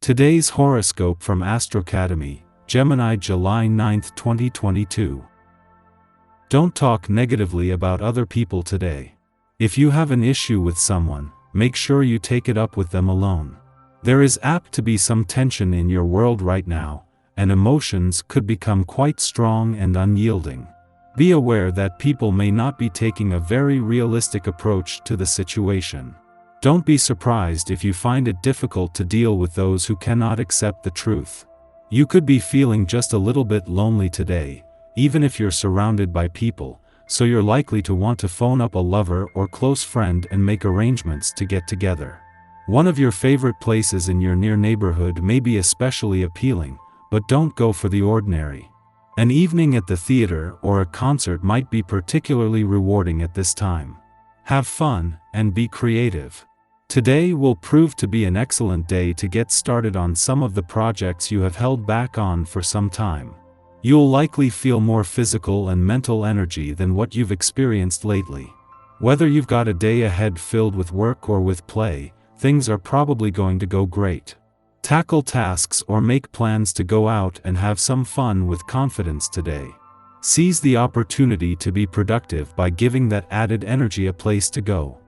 Today's horoscope from Astrocademy, Gemini, July 9, 2022. Don't talk negatively about other people today. If you have an issue with someone, make sure you take it up with them alone. There is apt to be some tension in your world right now, and emotions could become quite strong and unyielding. Be aware that people may not be taking a very realistic approach to the situation. Don't be surprised if you find it difficult to deal with those who cannot accept the truth. You could be feeling just a little bit lonely today, even if you're surrounded by people, so you're likely to want to phone up a lover or close friend and make arrangements to get together. One of your favorite places in your near neighborhood may be especially appealing, but don't go for the ordinary. An evening at the theater or a concert might be particularly rewarding at this time. Have fun, and be creative. Today will prove to be an excellent day to get started on some of the projects you have held back on for some time. You'll likely feel more physical and mental energy than what you've experienced lately. Whether you've got a day ahead filled with work or with play, things are probably going to go great. Tackle tasks or make plans to go out and have some fun with confidence today. Seize the opportunity to be productive by giving that added energy a place to go.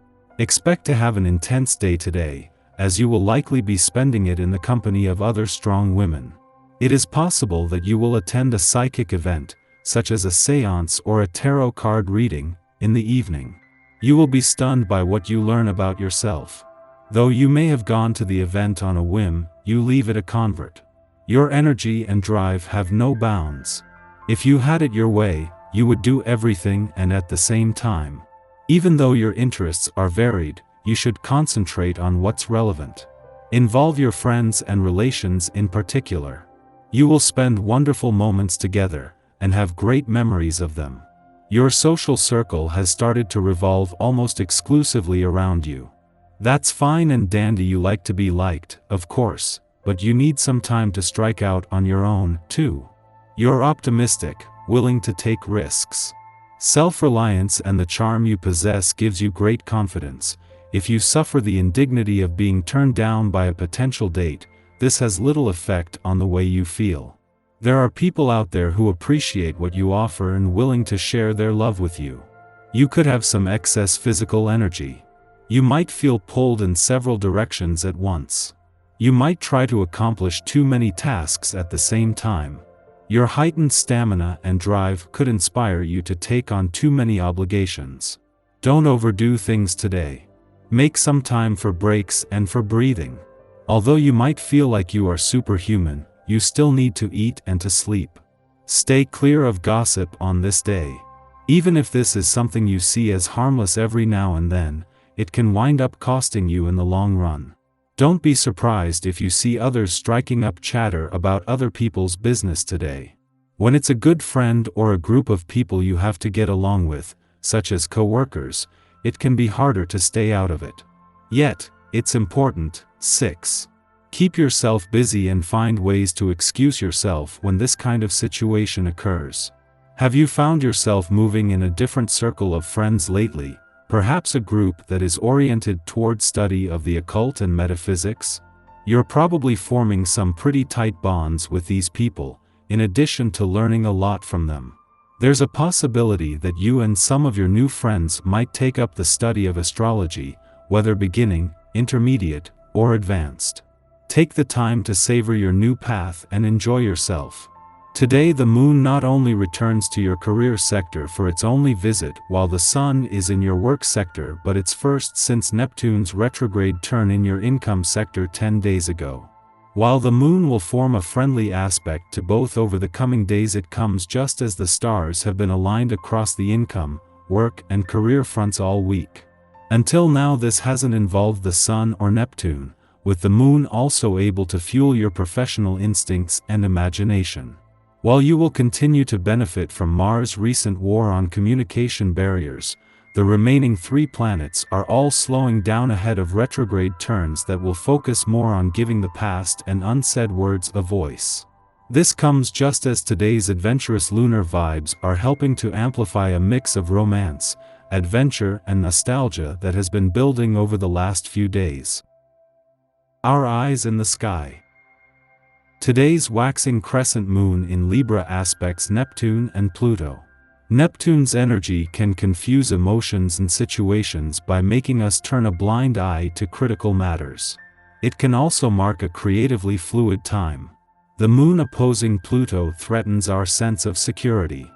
Expect to have an intense day today, as you will likely be spending it in the company of other strong women. It is possible that you will attend a psychic event, such as a séance or a tarot card reading, in the evening. You will be stunned by what you learn about yourself. Though you may have gone to the event on a whim, you leave it a convert. Your energy and drive have no bounds. If you had it your way, you would do everything and at the same time. Even though your interests are varied, you should concentrate on what's relevant. Involve your friends and relations in particular. You will spend wonderful moments together, and have great memories of them. Your social circle has started to revolve almost exclusively around you. That's fine and dandy, you like to be liked, of course, but you need some time to strike out on your own, too. You're optimistic, willing to take risks. Self-reliance and the charm you possess gives you great confidence. If you suffer the indignity of being turned down by a potential date, this has little effect on the way you feel. There are people out there who appreciate what you offer and willing to share their love with you. You could have some excess physical energy. You might feel pulled in several directions at once. You might try to accomplish too many tasks at the same time. Your heightened stamina and drive could inspire you to take on too many obligations. Don't overdo things today. Make some time for breaks and for breathing. Although you might feel like you are superhuman, you still need to eat and to sleep. Stay clear of gossip on this day. Even if this is something you see as harmless every now and then, it can wind up costing you in the long run. Don't be surprised if you see others striking up chatter about other people's business today. When it's a good friend or a group of people you have to get along with, such as co-workers, it can be harder to stay out of it. Yet, it's important. 6. Keep yourself busy and find ways to excuse yourself when this kind of situation occurs. Have you found yourself moving in a different circle of friends lately? Perhaps a group that is oriented toward study of the occult and metaphysics? You're probably forming some pretty tight bonds with these people, in addition to learning a lot from them. There's a possibility that you and some of your new friends might take up the study of astrology, whether beginning, intermediate, or advanced. Take the time to savor your new path and enjoy yourself. Today the moon not only returns to your career sector for its only visit while the sun is in your work sector, but its first since Neptune's retrograde turn in your income sector 10 days ago. While the moon will form a friendly aspect to both over the coming days, it comes just as the stars have been aligned across the income, work and career fronts all week. Until now this hasn't involved the sun or Neptune, with the moon also able to fuel your professional instincts and imagination. While you will continue to benefit from Mars' recent war on communication barriers, the remaining 3 planets are all slowing down ahead of retrograde turns that will focus more on giving the past and unsaid words a voice. This comes just as today's adventurous lunar vibes are helping to amplify a mix of romance, adventure and nostalgia that has been building over the last few days. Our eyes in the sky. Today's waxing crescent moon in Libra aspects Neptune and Pluto. Neptune's energy can confuse emotions and situations by making us turn a blind eye to critical matters. It can also mark a creatively fluid time. The moon opposing Pluto threatens our sense of security.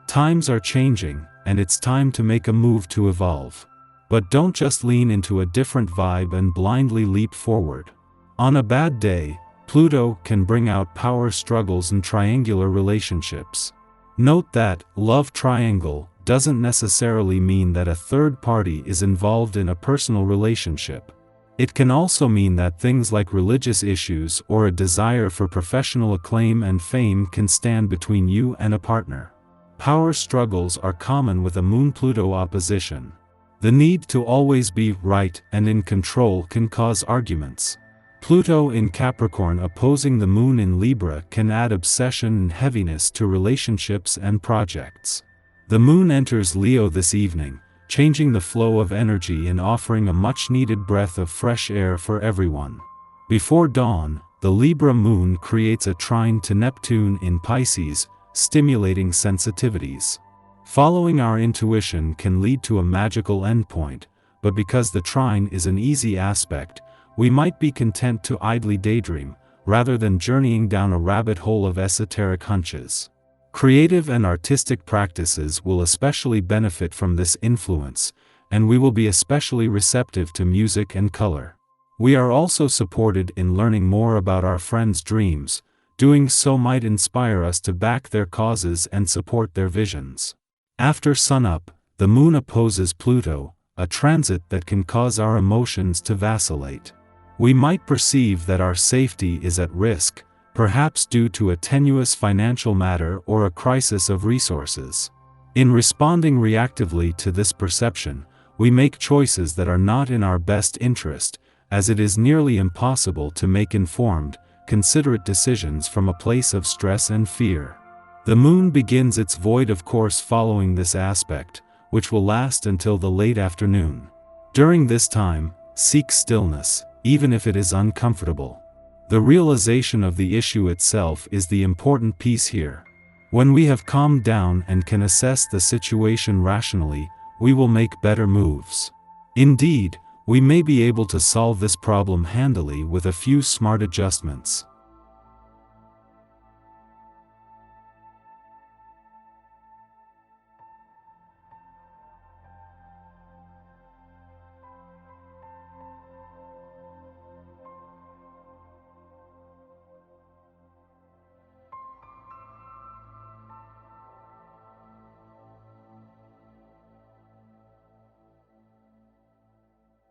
Times are changing, and it's time to make a move to evolve. But don't just lean into a different vibe and blindly leap forward. On a bad day, Pluto can bring out power struggles and triangular relationships. Note that love triangle doesn't necessarily mean that a third party is involved in a personal relationship. It can also mean that things like religious issues or a desire for professional acclaim and fame can stand between you and a partner. Power struggles are common with a Moon-Pluto opposition. The need to always be right and in control can cause arguments. Pluto in Capricorn opposing the Moon in Libra can add obsession and heaviness to relationships and projects. The Moon enters Leo this evening, changing the flow of energy and offering a much-needed breath of fresh air for everyone. Before dawn, the Libra Moon creates a trine to Neptune in Pisces, stimulating sensitivities. Following our intuition can lead to a magical endpoint, but because the trine is an easy aspect, we might be content to idly daydream, rather than journeying down a rabbit hole of esoteric hunches. Creative and artistic practices will especially benefit from this influence, and we will be especially receptive to music and color. We are also supported in learning more about our friends' dreams. Doing so might inspire us to back their causes and support their visions. After sunup, the Moon opposes Pluto, a transit that can cause our emotions to vacillate. We might perceive that our safety is at risk, perhaps due to a tenuous financial matter or a crisis of resources. In responding reactively to this perception, we make choices that are not in our best interest, as it is nearly impossible to make informed, considerate decisions from a place of stress and fear. The Moon begins its void of course following this aspect, which will last until the late afternoon. During this time, seek stillness, even if it is uncomfortable. The realization of the issue itself is the important piece here. When we have calmed down and can assess the situation rationally, we will make better moves. Indeed, we may be able to solve this problem handily with a few smart adjustments.